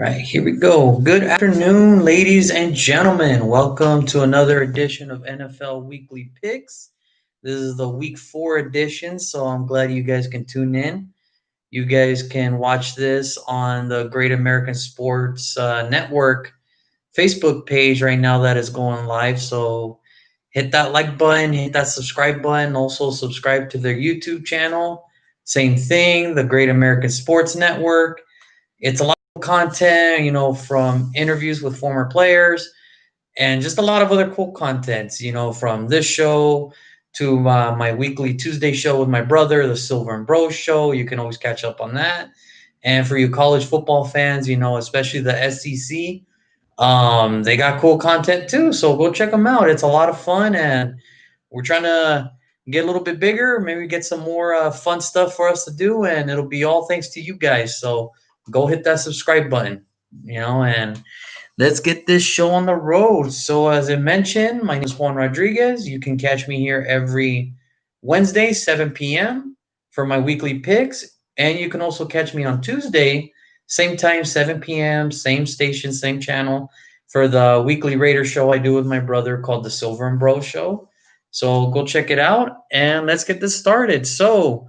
Right, here we go. Good afternoon, ladies and gentlemen. Welcome to another edition of NFL Weekly Picks. This is the week 4 edition, so I'm glad you guys can tune in. You guys can watch this on the Great American Sports Network Facebook page right now that is going live. So hit that like button, hit that subscribe button. Also, subscribe to their YouTube channel. Same thing, the Great American Sports Network. It's a lot of content, from interviews with former players and just a lot of other cool contents, from this show to my weekly Tuesday show with my brother, the Silver and Bro show. You can always catch up on that. And for you college football fans, especially the SEC, they got cool content too. So go check them out. It's a lot of fun, and we're trying to get a little bit bigger, maybe get some more fun stuff for us to do, and it'll be all thanks to you guys. So go hit that subscribe button, and let's get this show on the road. So as I mentioned, my name is Juan Rodriguez. You can catch me here every Wednesday, 7 p.m. for my weekly picks, and you can also catch me on Tuesday, same time, 7 p.m., same station, same channel, for the weekly Raider show I do with my brother called the Silver and Bro Show. So go check it out and let's get this started. So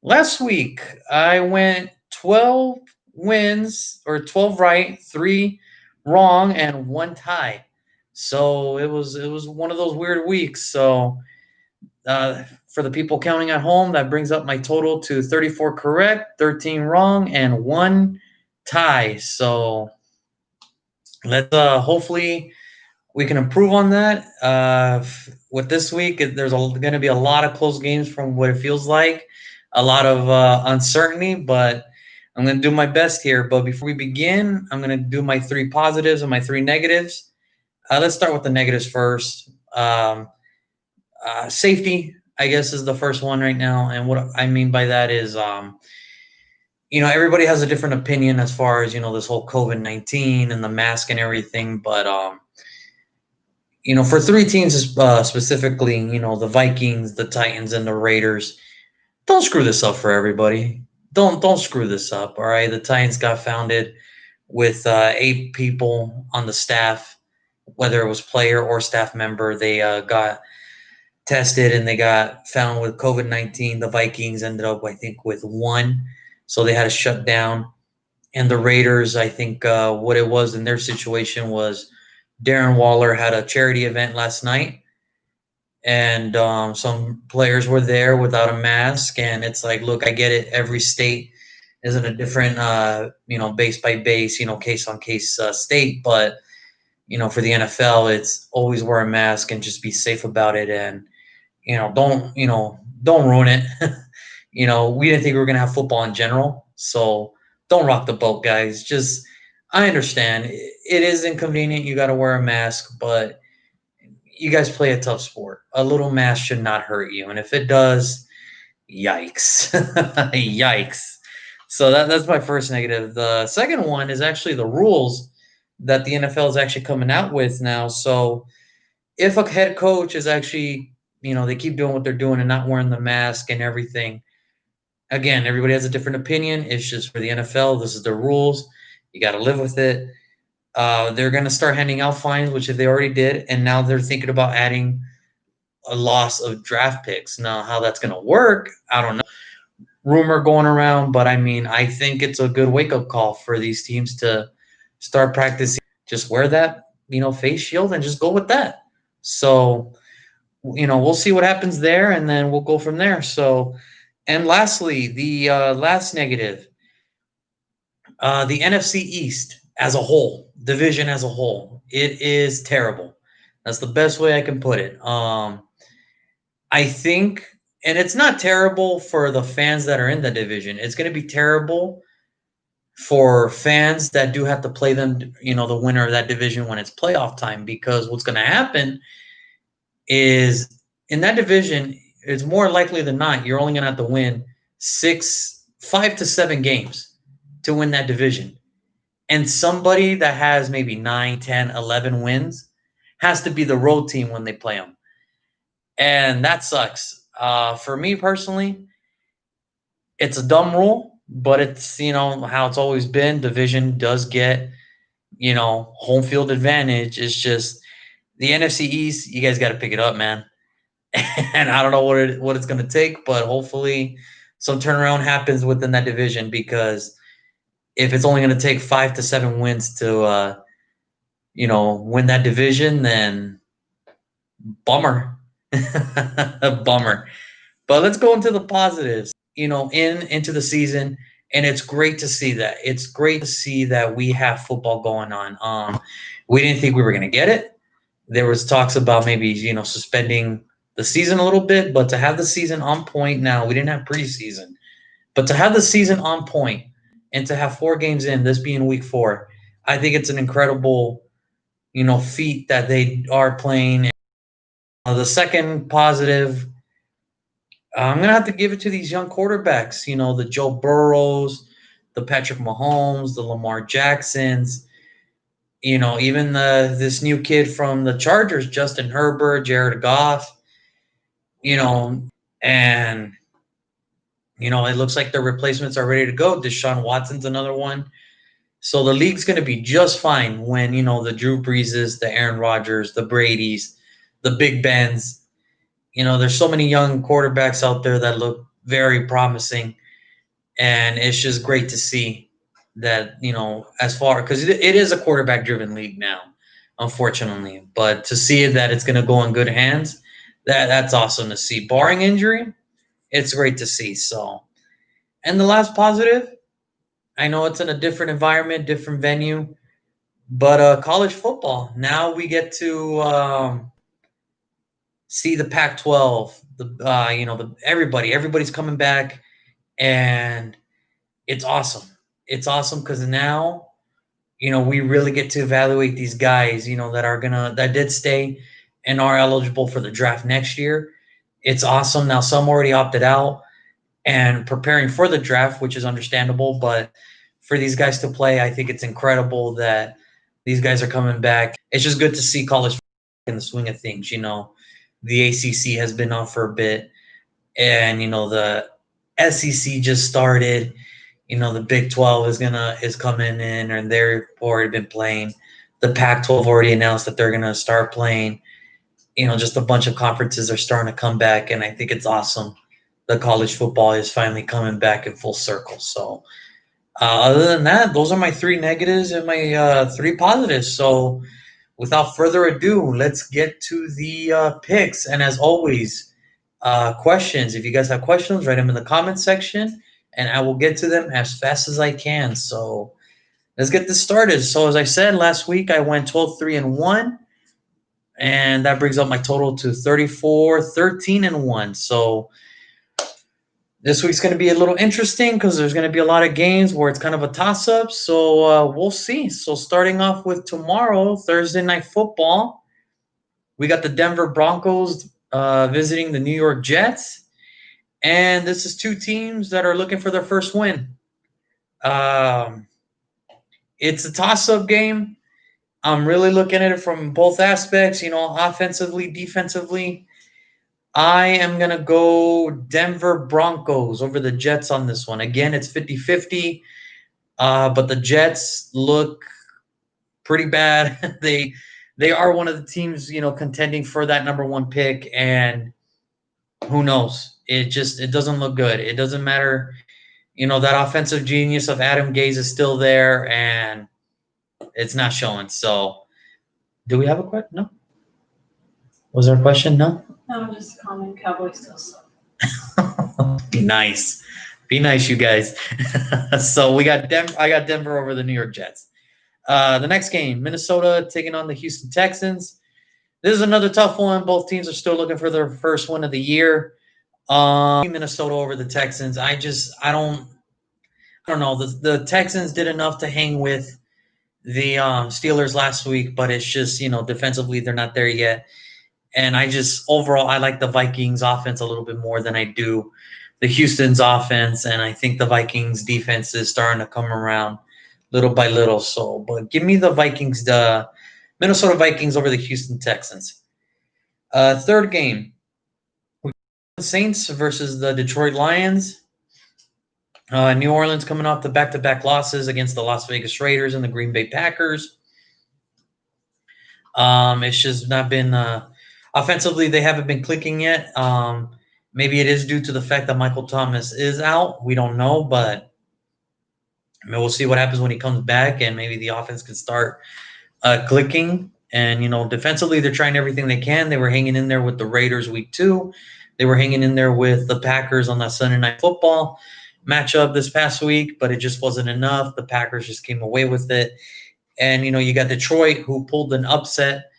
last week I went 12 wins, or 12 right, 3 wrong, and 1 tie. So it was one of those weird weeks. So for the people counting at home, that brings up my total to 34 correct, 13 wrong, and 1 tie. So let's hopefully we can improve on that. With this week, there's going to be a lot of close games from what it feels like, a lot of uncertainty, but I'm going to do my best here. But before we begin, I'm going to do my 3 positives and my 3 negatives. Let's start with the negatives first. Safety, I guess, is the first one right now. And what I mean by that is, everybody has a different opinion as far as, this whole COVID-19 and the mask and everything. But, for 3 teams specifically, the Vikings, the Titans, and the Raiders, don't screw this up for everybody. Don't screw this up. All right, the Titans got founded with 8 people on the staff, whether it was player or staff member. They got tested and they got found with COVID-19. The Vikings ended up, I think, with 1, so they had to shut down. And the Raiders, I think, what it was in their situation was Darren Waller had a charity event last night, and some players were there without a mask. And it's like, look, I get it. Every state is in a different, base by base, case on case state. But for the NFL, it's always wear a mask and just be safe about it. And don't ruin it. We didn't think we were gonna have football in general, so don't rock the boat, guys. Just, I understand it is inconvenient. You got to wear a mask, but you guys play a tough sport. A little mask should not hurt you, and if it does, yikes, yikes. So that's my first negative. The second one is actually the rules that the NFL is actually coming out with now. So if a head coach is actually, they keep doing what they're doing and not wearing the mask and everything, again, everybody has a different opinion. It's just for the NFL. This is the rules. You got to live with it. They're going to start handing out fines, which they already did, and now they're thinking about adding a loss of draft picks. Now, how that's going to work, I don't know. Rumor going around, but I mean, I think it's a good wake up call for these teams to start practicing. Just wear that, face shield and just go with that. So, we'll see what happens there, and then we'll go from there. So, and lastly, the last negative, the NFC East as a whole, division as a whole, it is terrible. That's the best way I can put it. I think, and it's not terrible for the fans that are in the division. It's going to be terrible for fans that do have to play them, the winner of that division when it's playoff time, because what's going to happen is in that division, it's more likely than not, you're only going to have to win 5 to 7 games to win that division. And somebody that has maybe 9, 10, 11 wins has to be the road team when they play them. And that sucks. For me personally, it's a dumb rule, but it's, how it's always been. Division does get, home field advantage. It's just the NFC East, you guys got to pick it up, man. And I don't know what it's going to take, but hopefully some turnaround happens within that division, because if it's only going to take 5 to 7 wins to win that division, then bummer. Bummer. But let's go into the positives, into the season. And it's great to see that. It's great to see that we have football going on. We didn't think we were going to get it. There was talks about maybe, suspending the season a little bit, but to have the season on point now, we didn't have preseason, but to have the season on point and to have 4 games in, this being week 4, I think it's an incredible, feat that they are playing. The second positive, I'm gonna have to give it to these young quarterbacks. The Joe Burrows, the Patrick Mahomes, the Lamar Jacksons. Even this new kid from the Chargers, Justin Herbert, Jared Goff. You know, and it looks like the replacements are ready to go. Deshaun Watson's another one. So the league's going to be just fine when the Drew Breeses, the Aaron Rodgers, the Brady's, the Big Bens. There's so many young quarterbacks out there that look very promising, and it's just great to see that as far, because it is a quarterback driven league now, unfortunately, but to see that it's going to go in good hands, that's awesome to see. Barring injury, it's great to see. So, and the last positive, I know it's in a different environment, different venue, but college football. Now we get to see the Pac-12. Everybody's coming back, and it's awesome. It's awesome because now, we really get to evaluate these guys, that did stay and are eligible for the draft next year. It's awesome. Now some already opted out and preparing for the draft, which is understandable, but for these guys to play, I think it's incredible that these guys are coming back. It's just good to see college in the swing of things. The ACC has been on for a bit, and the SEC just started. The Big 12 is coming in, and they've already been playing. The Pac-12 already announced that they're gonna start playing. Just a bunch of conferences are starting to come back, and I think it's awesome. The college football is finally coming back in full circle. So, other than that, those are my 3 negatives and my 3 positives. So, without further ado, let's get to the picks. And as always, questions. If you guys have questions, write them in the comment section, and I will get to them as fast as I can. So, let's get this started. So, as I said last week, I went 12-3-1. And that brings up my total to 34-13-1. So this week's going to be a little interesting because there's going to be a lot of games where it's kind of a toss-up. So we'll see. So starting off with tomorrow, Thursday Night Football, we got the Denver Broncos visiting the New York Jets. And this is 2 teams that are looking for their first win. It's a toss-up game. I'm really looking at it from both aspects, offensively, defensively. I am going to go Denver Broncos over the Jets on this one. Again, it's 50-50, but the Jets look pretty bad. They are one of the teams, contending for that number 1 pick, and who knows? It doesn't look good. It doesn't matter. That offensive genius of Adam Gase is still there, and it's not showing. So, do we have a question? No. Was there a question? No. No, just a comment. Cowboys still suck. Be nice, you guys. So I got Denver over the New York Jets. The next game, Minnesota taking on the Houston Texans. This is another tough one. Both teams are still looking for their first win of the year. Minnesota over the Texans. I don't know. The Texans did enough to hang with the Steelers last week, but it's just, defensively they're not there yet. And overall, I like the Vikings offense a little bit more than I do the Houston's offense. And I think the Vikings defense is starting to come around little by little. So, but give me the Minnesota Vikings over the Houston Texans. Third game, Saints versus the Detroit Lions. New Orleans coming off the back-to-back losses against the Las Vegas Raiders and the Green Bay Packers. It's just not been offensively. They haven't been clicking yet. Maybe it is due to the fact that Michael Thomas is out. We don't know, but I mean, we'll see what happens when he comes back, and maybe the offense can start clicking. And defensively, they're trying everything they can. They were hanging in there with the Raiders week 2. They were hanging in there with the Packers on that Sunday Night Football matchup this past week, but it just wasn't enough. The Packers just came away with it. And, you got Detroit, who pulled an upset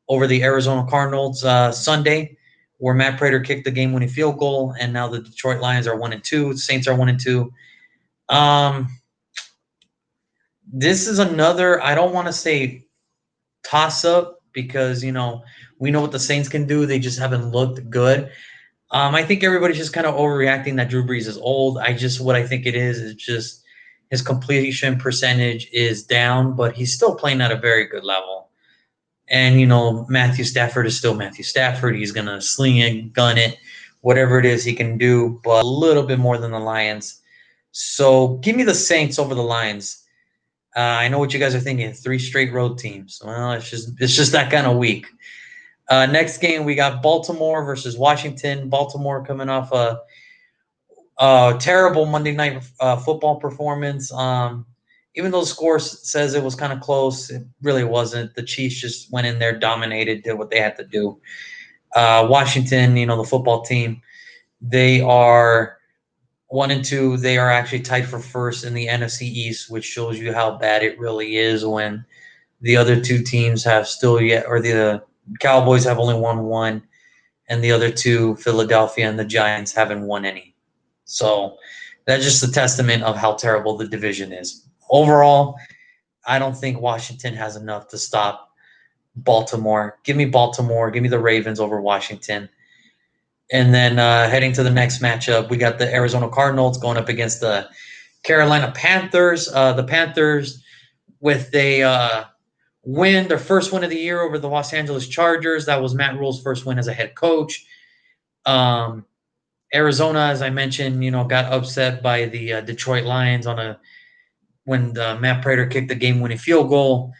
over the Arizona Cardinals Sunday, where Matt Prater kicked the game-winning field goal, and now the Detroit Lions are 1-2. Saints are 1-2. This is another, I don't want to say toss-up because, we know what the Saints can do. They just haven't looked good. I think everybody's just kind of overreacting that Drew Brees is old. What I think it is just his completion percentage is down, but he's still playing at a very good level. And, Matthew Stafford is still Matthew Stafford. He's going to sling it, gun it, whatever it is he can do, but a little bit more than the Lions. So give me the Saints over the Lions. I know what you guys are thinking, 3 straight road teams. Well, it's just that kind of week. Next game, we got Baltimore versus Washington. Baltimore coming off a terrible Monday Night Football performance. Even though the score says it was kind of close, it really wasn't. The Chiefs just went in there, dominated, did what they had to do. Washington, the football team, they are 1-2. They are actually tied for first in the NFC East, which shows you how bad it really is when the other 2 teams have the Cowboys have only won 1, and the other 2, Philadelphia and the Giants, haven't won any. So that's just a testament of how terrible the division is. Overall, I don't think Washington has enough to stop Baltimore. Give me Baltimore. Give me the Ravens over Washington. And then heading to the next matchup, we got the Arizona Cardinals going up against the Carolina Panthers. The Panthers with a win, their first win of the year over the Los Angeles Chargers. That was Matt Rule's first win as a head coach. Arizona, as I mentioned, got upset by the Detroit Lions when Matt Prater kicked the game-winning field goal.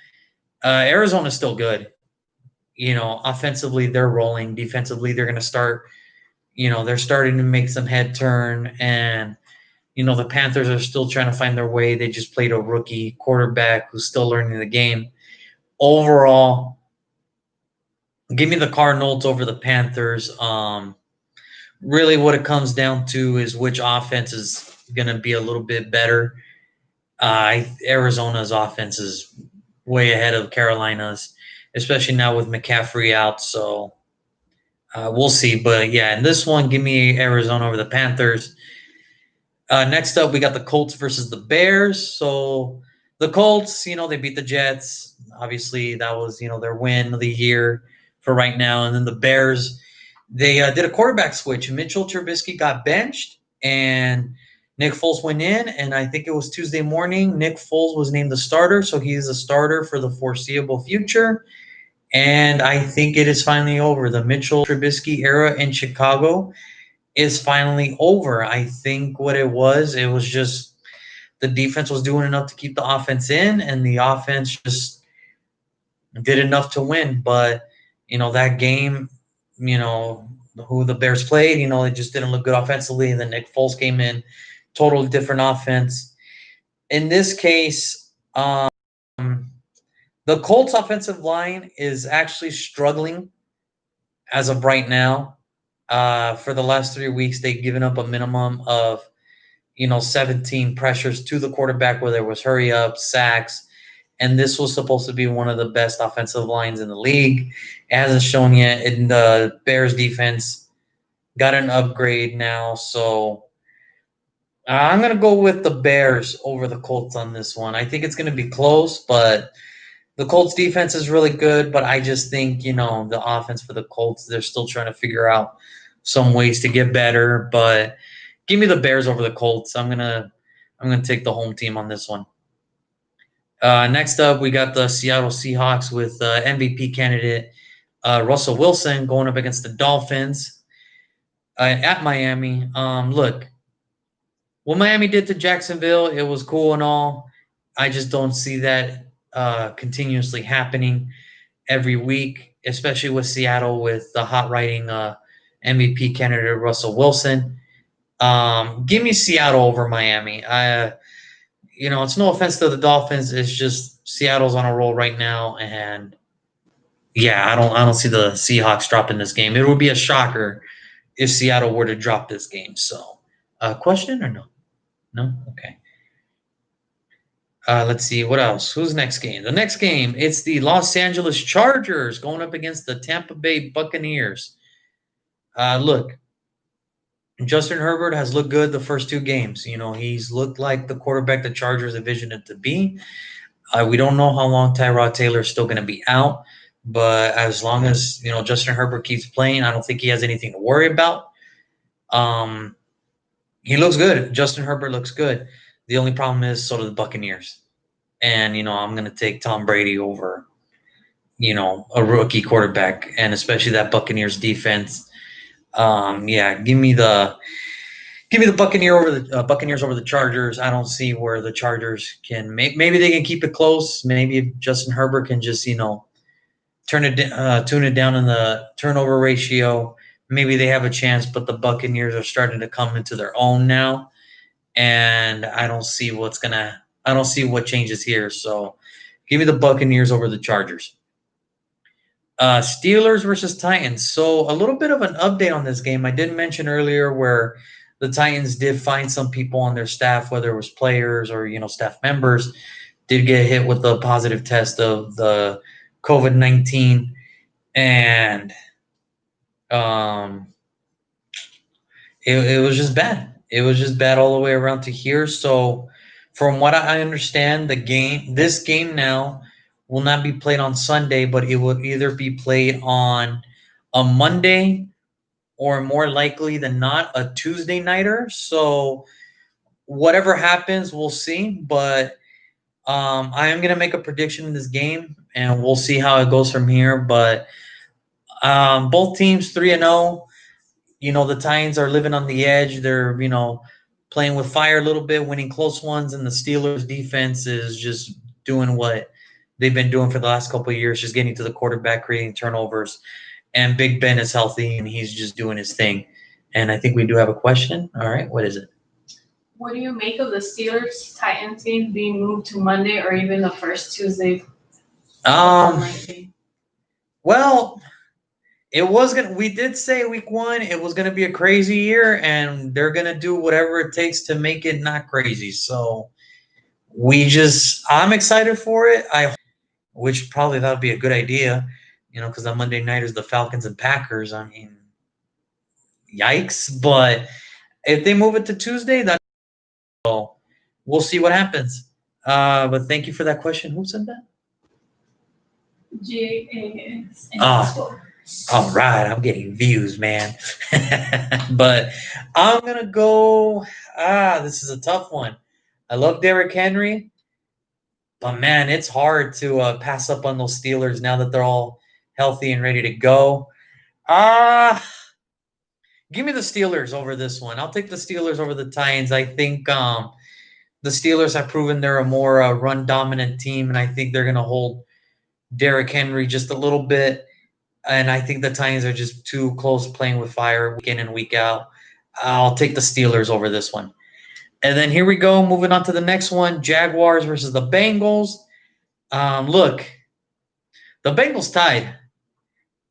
Arizona's still good. Offensively, they're rolling. Defensively, they're going to start, they're starting to make some head turn. And, the Panthers are still trying to find their way. They just played a rookie quarterback who's still learning the game. Overall, give me the Cardinals over the Panthers. Really what it comes down to is which offense is going to be a little bit better. Arizona's offense is way ahead of Carolina's, especially now with McCaffrey out. So we'll see. But, yeah, in this one, give me Arizona over the Panthers. Next up, we got the Colts versus the Bears. So the Colts, they beat the Jets. Obviously, that was, their win of the year for right now. And then the Bears, they did a quarterback switch. Mitchell Trubisky got benched, and Nick Foles went in, and I think it was Tuesday morning. Nick Foles was named the starter, so he's a starter for the foreseeable future. And I think it is finally over. The Mitchell Trubisky era in Chicago is finally over. I think what it was just the defense was doing enough to keep the offense in, and the offense just did enough to win. But, that game, who the Bears played, it just didn't look good offensively. And then Nick Foles came in, totally different offense. In this case, the Colts offensive line is actually struggling as of right now. For the last 3 weeks, they've given up a minimum of, 17 pressures to the quarterback, where there was hurry up, sacks, and this was supposed to be one of the best offensive lines in the league. It hasn't shown yet. In the Bears defense got an upgrade now, so I'm going to go with the Bears over the Colts on this one. I think it's going to be close, but the Colts defense is really good, but I just think, the offense for the Colts, they're still trying to figure out some ways to get better, but give me the Bears over the Colts. I'm gonna take the home team on this one. Next up, we got the Seattle Seahawks with MVP candidate Russell Wilson going up against the Dolphins at Miami. Look, what Miami did to Jacksonville, it was cool and all. I just don't see that continuously happening every week, especially with Seattle with the hot riding MVP candidate Russell Wilson. Give me Seattle over Miami. It's no offense to the Dolphins. It's just Seattle's on a roll right now, and yeah, I don't see the Seahawks dropping this game. It would be a shocker if Seattle were to drop this game. So, question or no? No? Okay. Let's see what else. Who's next game? The next game, it's the Los Angeles Chargers going up against the Tampa Bay Buccaneers. Look, Justin Herbert has looked good the first two games. He's looked like the quarterback the Chargers envisioned it to be. We don't know how long Tyrod Taylor is still going to be out, but as long as Justin Herbert keeps playing, I don't think he has anything to worry about. He looks good. Justin Herbert looks good. The only problem is sort of the Buccaneers. And, I'm going to take Tom Brady over, a rookie quarterback, and especially that Buccaneers defense. Give me the Buccaneers over the Chargers. I don't see where the Chargers can maybe they can keep it close. Maybe Justin Herbert can just, tune it down in the turnover ratio. Maybe they have a chance, but the Buccaneers are starting to come into their own now. And I don't see what changes here. So give me the Buccaneers over the Chargers. Steelers versus Titans. So a little bit of an update on this game. I did mention earlier where the Titans did find some people on their staff, whether it was players or, staff members, did get hit with the positive test of the COVID-19. And it was just bad. It was just bad all the way around to here. So from what I understand, this game now will not be played on Sunday, but it will either be played on a Monday or more likely than not a Tuesday nighter. So whatever happens, we'll see. But I am going to make a prediction in this game, and we'll see how it goes from here. But both teams 3-0. The Titans are living on the edge. They're, playing with fire a little bit, winning close ones, and the Steelers defense is just doing what they've been doing for the last couple of years, just getting to the quarterback, creating turnovers. And Big Ben is healthy, and he's just doing his thing. And I think we do have a question. All right, what is it? What do you make of the Steelers-Titans game being moved to Monday or even the first Tuesday? Well, we did say week 1 it was gonna be a crazy year, and they're gonna do whatever it takes to make it not crazy. So I'm excited for it. Which probably that would be a good idea, because on Monday night is the Falcons and Packers. I mean, yikes! But if they move it to Tuesday, we'll see what happens. But thank you for that question. Who said that? JAS. All right, I'm getting views, man. But I'm going to go, this is a tough one. I love Derrick Henry, but man, it's hard to pass up on those Steelers now that they're all healthy and ready to go. Give me the Steelers over this one. I'll take the Steelers over the Titans. I think the Steelers have proven they're a more run-dominant team, and I think they're going to hold Derrick Henry just a little bit. And I think the Titans are just too close playing with fire week in and week out. I'll take the Steelers over this one. And then here we go, moving on to the next one, Jaguars versus the Bengals. Look, the Bengals tied.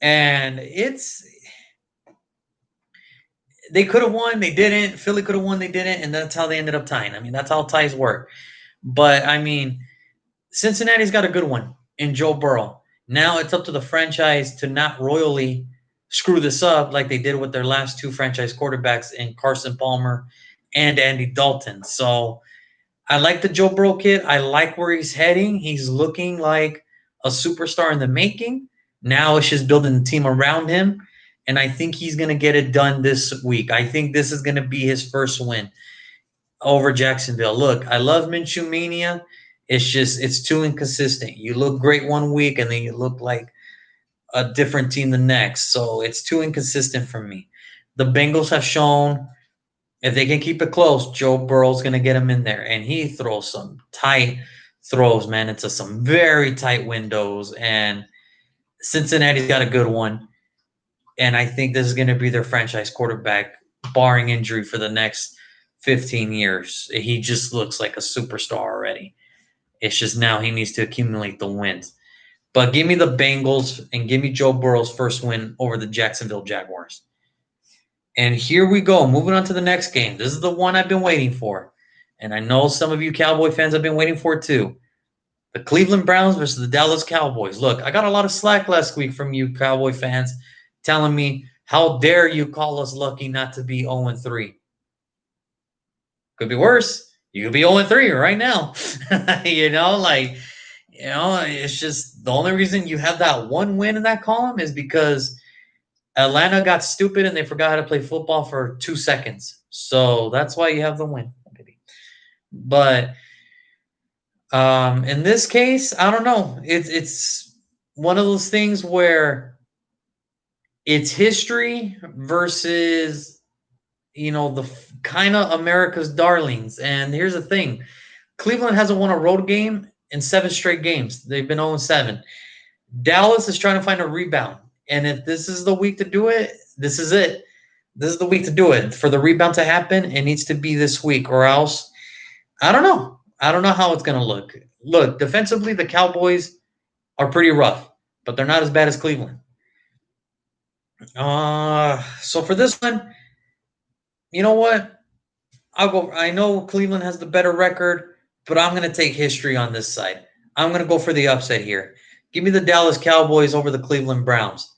And they could have won, they didn't. Philly could have won, they didn't. And that's how they ended up tying. I mean, that's how ties work. But, I mean, Cincinnati's got a good one in Joe Burrow. Now it's up to the franchise to not royally screw this up like they did with their last two franchise quarterbacks in Carson Palmer and Andy Dalton. So I like the Joe Burrow kid. I like where he's heading. He's looking like a superstar in the making. Now it's just building the team around him. And I think he's going to get it done this week. I think this is going to be his first win over Jacksonville. Look, I love Minshew Mania. It's too inconsistent. You look great one week, and then you look like a different team the next. So it's too inconsistent for me. The Bengals have shown If they can keep it close, Joe Burrow's going to get him in there. And he throws some tight throws, man, into some very tight windows. And Cincinnati's got a good one. And I think this is going to be their franchise quarterback, barring injury, for the next 15 years. He just looks like a superstar already. It's just now he needs to accumulate the wins. But give me the Bengals and give me Joe Burrow's first win over the Jacksonville Jaguars. And here we go, moving on to the next game. This is the one I've been waiting for. And I know some of you Cowboy fans have been waiting for it too. The Cleveland Browns versus the Dallas Cowboys. Look, I got a lot of slack last week from you Cowboy fans telling me, how dare you call us lucky not to be 0-3. Could be worse. You could be 0-3 right now. It's just the only reason you have that one win in that column is because Atlanta got stupid and they forgot how to play football for 2 seconds. So that's why you have the win. But in this case, I don't know. It's one of those things where it's history versus, the kind of America's darlings. And here's the thing. Cleveland hasn't won a road game in 7 straight games. They've been 0-7. Dallas is trying to find a rebound. And if this is the week to do it, this is it. This is the week to do it. For the rebound to happen, it needs to be this week, or else, I don't know. I don't know how it's going to look. Look, defensively, the Cowboys are pretty rough, but they're not as bad as Cleveland. So for this one, you know what? I'll go. I know Cleveland has the better record, but I'm going to take history on this side. I'm going to go for the upset here. Give me the Dallas Cowboys over the Cleveland Browns.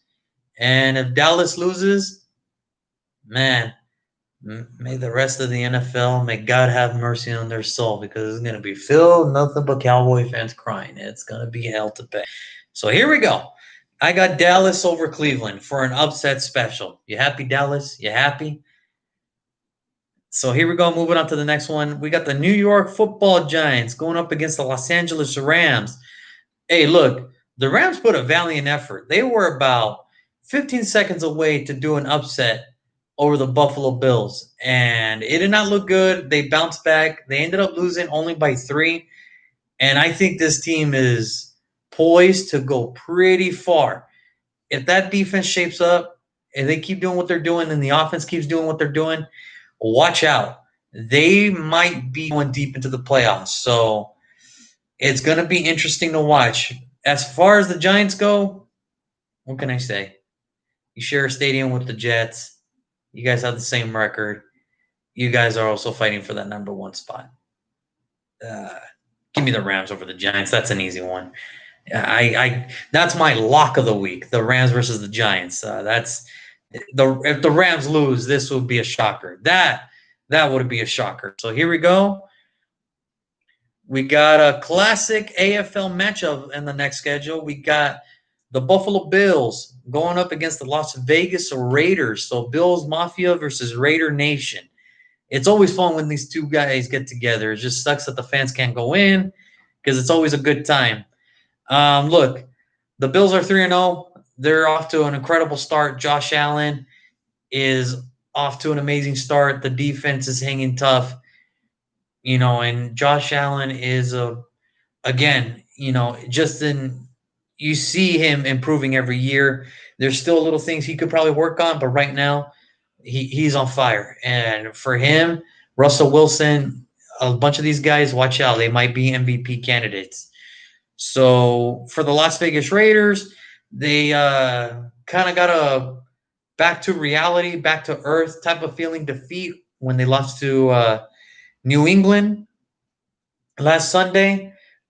And if Dallas loses, man, may the rest of the NFL, may God have mercy on their soul, because it's going to be filled nothing but Cowboy fans crying. It's going to be hell to pay. So here we go. I got Dallas over Cleveland for an upset special. You happy, Dallas? You happy? So here we go. Moving on to the next one. We got the New York Football Giants going up against the Los Angeles Rams. Hey, look, the Rams put a valiant effort. They were about 15 seconds away to do an upset over the Buffalo Bills, and it did not look good. They bounced back. They ended up losing only by 3, and I think this team is poised to go pretty far. If that defense shapes up, and they keep doing what they're doing, and the offense keeps doing what they're doing, watch out. They might be going deep into the playoffs, so it's going to be interesting to watch. As far as the Giants go, what can I say? You share a stadium with the Jets. You guys have the same record. You guys are also fighting for that number 1 spot. Give me the Rams over the Giants. That's an easy one. That's my lock of the week. The Rams versus the Giants. If the Rams lose, this would be a shocker. That would be a shocker. So here we go. We got a classic AFL matchup in the next schedule. We got the Buffalo Bills going up against the Las Vegas Raiders. So Bills Mafia versus Raider Nation. It's always fun when these two guys get together. It just sucks that the fans can't go in because it's always a good time. Look, the Bills are 3-0. They're off to an incredible start. Josh Allen is off to an amazing start. The defense is hanging tough. And Josh Allen is you see him improving every year. There's still little things he could probably work on, but right now he's on fire. And for him, Russell Wilson, a bunch of these guys, watch out. They might be MVP candidates. So for the Las Vegas Raiders, they kind of got a back to reality, back to earth type of feeling defeat when they lost to New England last Sunday.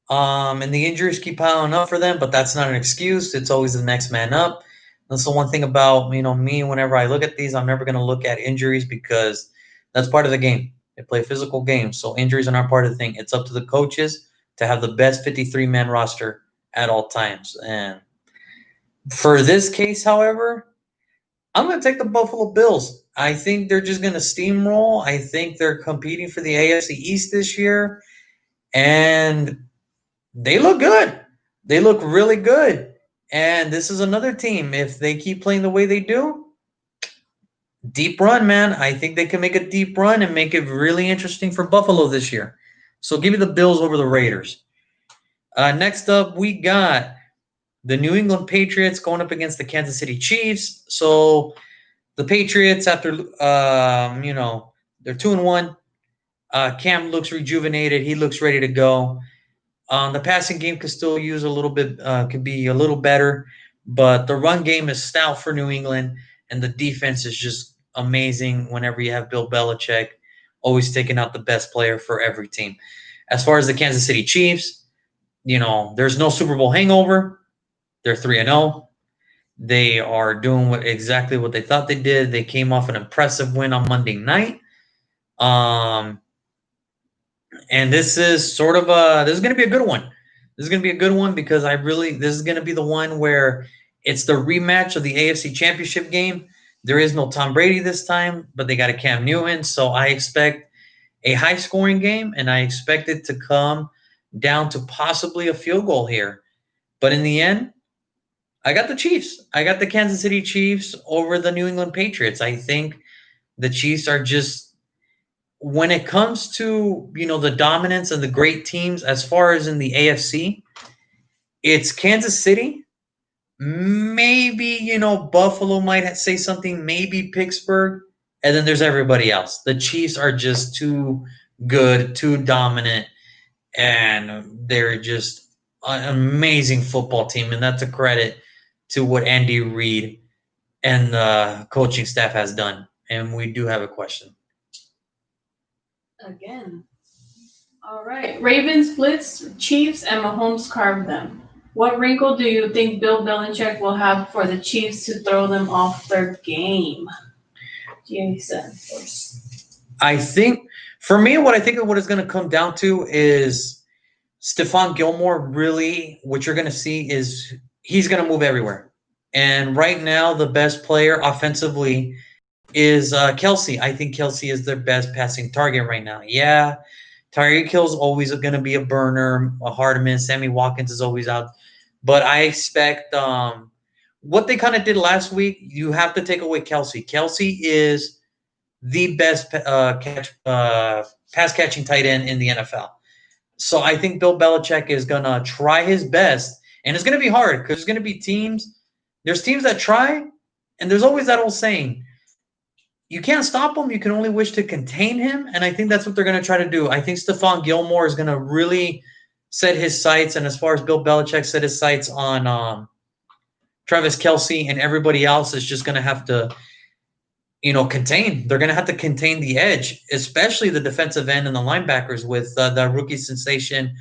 And the injuries keep piling up for them, but that's not an excuse. It's always the next man up. That's the one thing about, me, whenever I look at these, I'm never going to look at injuries because that's part of the game. They play physical games, so injuries are not part of the thing. It's up to the coaches to have the best 53-man roster at all times. And for this case, however, I'm going to take the Buffalo Bills. I think they're just going to steamroll. I think they're competing for the AFC East this year, and they look good. They look really good. And this is another team. If they keep playing the way they do, Deep run, man. I think they can make a deep run and make it really interesting for Buffalo this year. So give me the Bills over the Raiders. Next up, we got the New England Patriots going up against the Kansas City Chiefs. So the Patriots, after they're 2-1. Cam looks rejuvenated. He looks ready to go. The passing game could still use a little bit, could be a little better, but the run game is stout for New England, and the defense is just amazing whenever you have Bill Belichick always taking out the best player for every team. As far as the Kansas City Chiefs, there's no Super Bowl hangover. They're 3-0. They are doing exactly what they thought they did. They came off an impressive win on Monday night. And this is this is going to be a good one. This is going to be a good one because this is going to be the one where it's the rematch of the AFC Championship game. There is no Tom Brady this time, but they got a Cam Newton. So I expect a high scoring game, and I expect it to come down to possibly a field goal here. But in the end, I got the Chiefs. I got the Kansas City Chiefs over the New England Patriots. I think the Chiefs are just, when it comes to, the dominance and the great teams, as far as in the AFC, it's Kansas City. Maybe, Buffalo might say something, maybe Pittsburgh, and then there's everybody else. The Chiefs are just too good, too dominant, and they're just an amazing football team, and that's a credit to what Andy Reid and the coaching staff has done. And we do have a question. Again. All right. Ravens blitz Chiefs and Mahomes carved them. What wrinkle do you think Bill Belichick will have for the Chiefs to throw them off their game? Jason first. I think, for me, what it's going to come down to is Stephon Gilmore. Really, what you're going to see is he's going to move everywhere. And right now, the best player offensively is Kelce. I think Kelce is their best passing target right now. Yeah, Tyreek Hill's always going to be a burner. A Hardman, Sammy Watkins is always out. But I expect what they kind of did last week, you have to take away Kelce. Kelce is the best pass catching tight end in the NFL. So I think Bill Belichick is going to try his best. And it's going to be hard because there's going to be teams. There's teams that try, and there's always that old saying, you can't stop him. You can only wish to contain him. And I think that's what they're going to try to do. I think Stephon Gilmore is going to really set his sights. And as far as Bill Belichick set his sights on Travis Kelce, and everybody else is just going to have to, contain. They're going to have to contain the edge, especially the defensive end and the linebackers with the rookie sensation,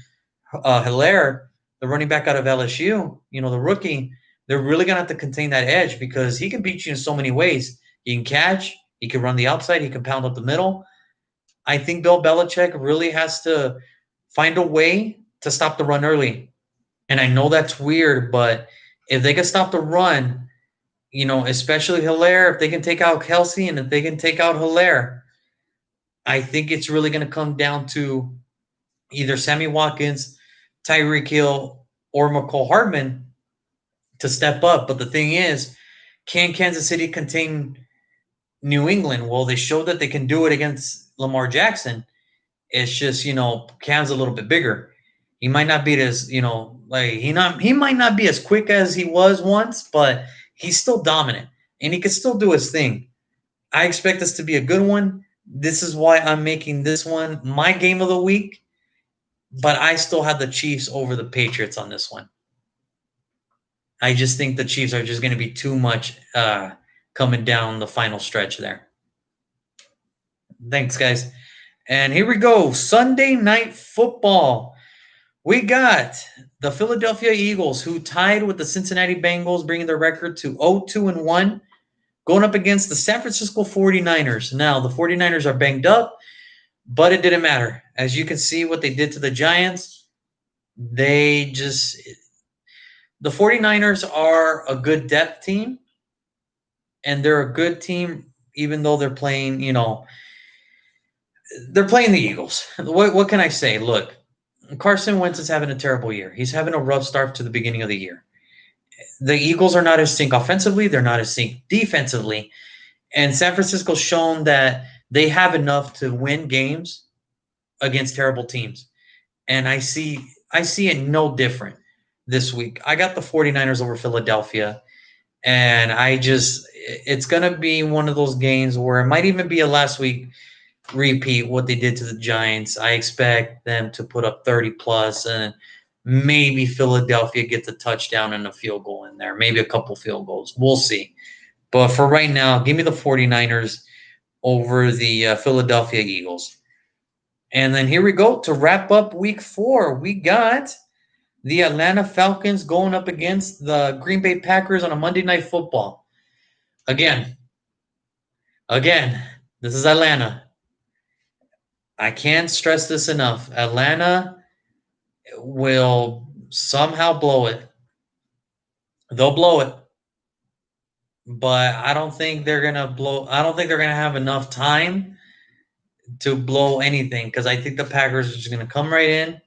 Hilaire, the running back out of LSU, the rookie. They're really going to have to contain that edge because he can beat you in so many ways. He can catch. He can run the outside. He can pound up the middle. I think Bill Belichick really has to find a way to stop the run early. And I know that's weird, but if they can stop the run, especially Hilaire, if they can take out Kelce and if they can take out Hilaire, I think it's really going to come down to either Sammy Watkins, Tyreek Hill, or Mecole Hardman to step up. But the thing is, can Kansas City contain New England? Well, they showed that they can do it against Lamar Jackson. It's just, Cam's a little bit bigger. He might not be as, he might not be as quick as he was once, but he's still dominant and he can still do his thing. I expect this to be a good one. This is why I'm making this one my game of the week, but I still have the Chiefs over the Patriots on this one. I just think the Chiefs are just going to be too much coming down the final stretch there. Thanks, guys. And here we go. Sunday Night Football. We got the Philadelphia Eagles, who tied with the Cincinnati Bengals, bringing their record to 0-2-1, going up against the San Francisco 49ers. Now, the 49ers are banged up, but it didn't matter. As you can see what they did to the Giants, the 49ers are a good depth team, and they're a good team even though they're playing, they're playing the Eagles. What can I say? Look, Carson Wentz is having a terrible year. He's having a rough start to the beginning of the year. The Eagles are not as synced offensively. They're not as synced defensively. And San Francisco's shown that they have enough to win games against terrible teams. And I see it no different this week. I got the 49ers over Philadelphia. And it's going to be one of those games where it might even be a last week repeat what they did to the Giants. I expect them to put up 30 plus, and maybe Philadelphia gets a touchdown and a field goal in there, maybe a couple field goals. We'll see. But for right now, give me the 49ers over the Philadelphia Eagles. And then here we go to wrap up week 4. We got the Atlanta Falcons going up against the Green Bay Packers on a Monday Night Football. Again, this is Atlanta. I can't stress this enough. Atlanta will somehow blow it. They'll blow it. But I don't think they're going to have enough time to blow anything, because I think the Packers are just going to come right in,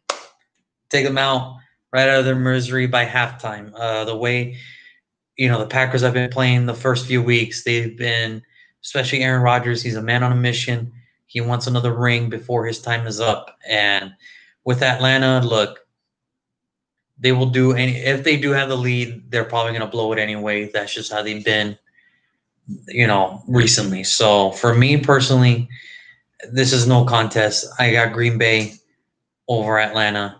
take them out right out of their misery by halftime. The way, the Packers have been playing the first few weeks, they've been, especially Aaron Rodgers, he's a man on a mission. He wants another ring before his time is up. And with Atlanta, look, they will do if they do have the lead, they're probably going to blow it anyway. That's just how they've been, recently. So for me personally, this is no contest. I got Green Bay over Atlanta.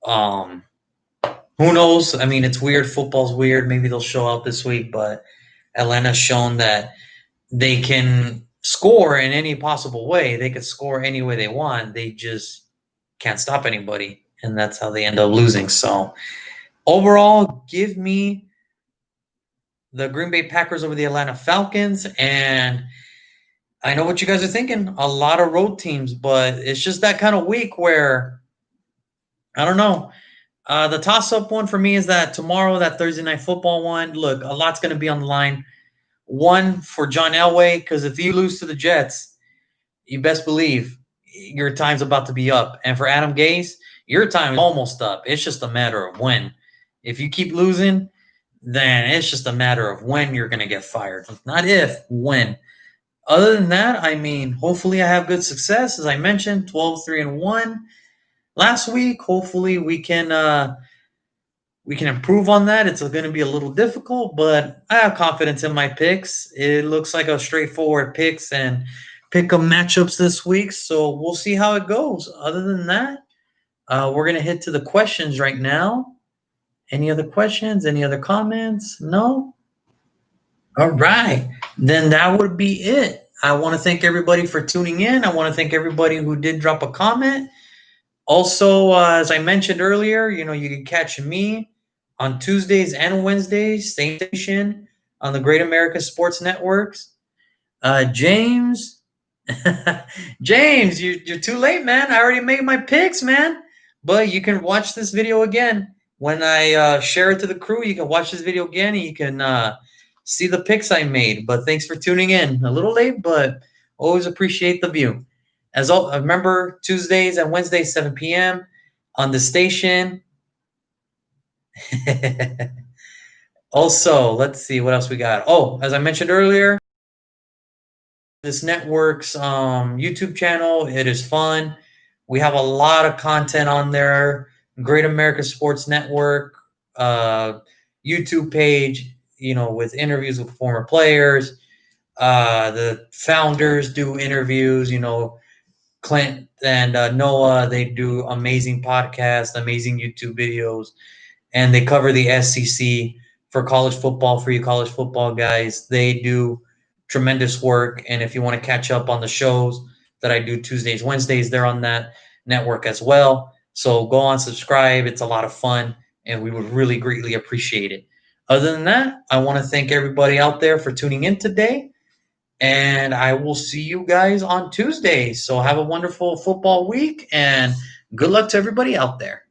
Who knows? I mean, it's weird. Football's weird. Maybe they'll show out this week, but Atlanta's shown that they can score in any possible way. They could score any way they want. They just can't stop anybody, and that's how they end up losing. So overall, give me the Green Bay Packers over the Atlanta Falcons. And I know what you guys are thinking. A lot of road teams, but it's just that kind of week where, I don't know. The toss-up one for me is that tomorrow, that Thursday Night Football one. Look, a lot's going to be on the line. One, for John Elway, because if you lose to the Jets, you best believe your time's about to be up. And for Adam Gase, your time is almost up. It's just a matter of when. If you keep losing, then it's just a matter of when you're going to get fired. Not if, when. Other than that, I mean, hopefully I have good success. As I mentioned, 12-3-1 last week. Hopefully we can improve on that. It's going to be a little difficult, but I have confidence in my picks. It looks like a straightforward picks and pick 'em matchups this week, so we'll see how it goes. Other than that, we're going to hit to the questions right now. Any other questions? Any other comments? No? All right. Then that would be it. I want to thank everybody for tuning in. I want to thank everybody who did drop a comment. Also, as I mentioned earlier, you can catch me on Tuesdays and Wednesdays, same station on the Great America Sports Networks. James, James, you're too late, man. I already made my picks, man. But you can watch this video again. When I share it to the crew, you can watch this video again and you can see the picks I made. But thanks for tuning in. A little late, but always appreciate the view. Remember, Tuesdays and Wednesdays, 7 p.m. on the station. Also, let's see what else we got. Oh, as I mentioned earlier, this network's YouTube channel, it is fun. We have a lot of content on there. Great America Sports Network YouTube page, with interviews with former players. The founders do interviews, Clint and Noah, they do amazing podcasts, amazing YouTube videos, and they cover the SEC for college football, for you college football guys. They do tremendous work, and if you want to catch up on the shows that I do Tuesdays, Wednesdays, they're on that network as well. So go on, subscribe. It's a lot of fun, and we would really greatly appreciate it. Other than that, I want to thank everybody out there for tuning in today. And I will see you guys on Tuesday. So have a wonderful football week, and good luck to everybody out there.